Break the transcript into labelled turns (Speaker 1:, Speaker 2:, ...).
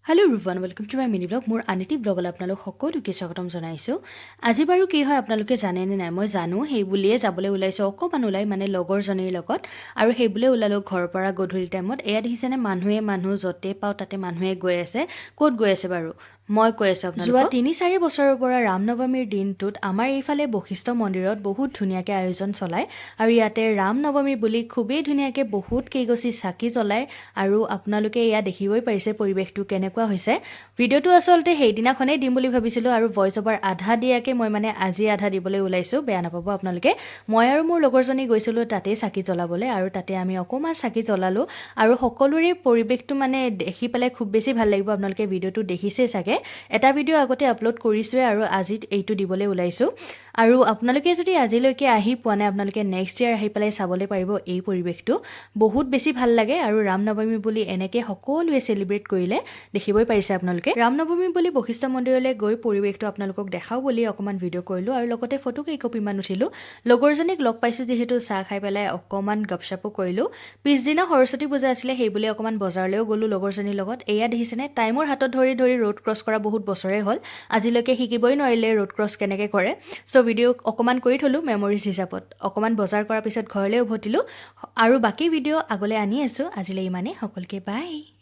Speaker 1: Hello' everyone, welcome to my mini blog. মোৰ আনিটি ব্লগলৈ আপোনালোক সকলোকে স্বাগতম জনাইছোঁ। আজি বাৰু কি হয় আপোনালোকে জানেনে নাই? মই জানো, সেই বুলিয়ে যাবলৈ ওলাইছোঁ অকণমান ওলাই, মানে লগৰজনীৰ লগত। আৰু সেই বুলিয়ে ওলালোঁ ঘৰৰ পৰা গধূলি টাইমত। এয়া দেখিছেনে, মানুহ য'তে পাওঁ তাতে মানুহে গৈ আছে। ক'ত গৈ আছে বাৰু? মই কৈ আছোঁ আপোনালোকক। যোৱা ৩-৪ বছৰৰ পৰা ৰামনৱমীৰ দিনটোত আমাৰ এইফালে বশিষ্ঠ মন্দিৰত বহুত ধুনীয়াকৈ আয়োজন চলায়। আৰু ইয়াতে ৰামনৱমী বুলি খুবেই ধুনীয়াকৈ বহুত কেইগছি চাকি জ্বলায়। আৰু আপোনালোকে এয়া দেখিবই পাৰিছে পৰিৱেশটো কেনেকুৱা হৈছে। ভিডিঅ'টো আচলতে সেইদিনাখনেই দিম বুলি ভাবিছিলোঁ, আৰু ভইচ অভাৰ আধা দিয়াকৈ মই আজি আধা দিবলৈ ওলাইছোঁ, বেয়া নাপাব আপোনালোকে। মই আৰু মোৰ লগৰজনী গৈছিলোঁ তাতেই চাকি জ্বলাবলৈ, আৰু তাতে আমি অকণমান চাকি জ্বলালোঁ। আৰু সকলোৰে পৰিৱেশটো দেখি পেলাই খুব বেছি ভাল লাগিব। আপোনালোকে ভিডিঅ'টো দেখিছেই চাগে। এটা ভিডিঅ' আগতে আপলোড কৰিছোঁৱে, আৰু আজি এইটো দিবলৈ ওলাইছোঁ। আৰু আপোনালোকে যদি আজিলৈকে আহি পোৱা নাই, আপোনালোকে নেক্সট ইয়াৰ আহি পেলাই চাবলৈ পাৰিব এই পৰিৱেশটো। বহুত বেছি ভাল লাগে। আৰু ৰামনৱমী বুলি এনেকৈ সকলোৱে চেলিব্ৰেট কৰিলে দেখিবই পাৰিছে আপোনালোকে। ৰামনৱমী বুলি বশিষ্ঠ মন্দিৰলৈ গৈ পৰিৱেশটো আপোনালোকক দেখাওঁ বুলি অকণমান ভিডিঅ' কৰিলোঁ, আৰু লগতে ফটো কেইকপিমান উঠিলোঁ। লগৰজনীক লগ পাইছোঁ যিহেতু, চাহ খাই পেলাই অকণমান গপচাপো কৰিলোঁ। পিছদিনা সৰস্বতী পূজা আছিলে, সেইবুলি অকণমান বজাৰলৈও গ'লোঁ লগৰজনীৰ লগত। এয়া দেখিছেনে, তাই মোৰ হাতত ধৰি ৰোড ক্ৰছ কৰা বহুত বছৰেই হ'ল। আজিলৈকে শিকিবই নোৱাৰিলে ৰোড ক্ৰছ কেনেকৈ কৰে। চ' ভিডিঅ' অকণমান কৰি থ'লোঁ মেমৰিজ হিচাপত। অকণমান বজাৰ কৰাৰ পিছত ঘৰলৈ উভতিলোঁ, আৰু বাকী ভিডিঅ' আগলৈ আনি আছোঁ। আজিলৈ ইমানেই, সকলোকে বাই।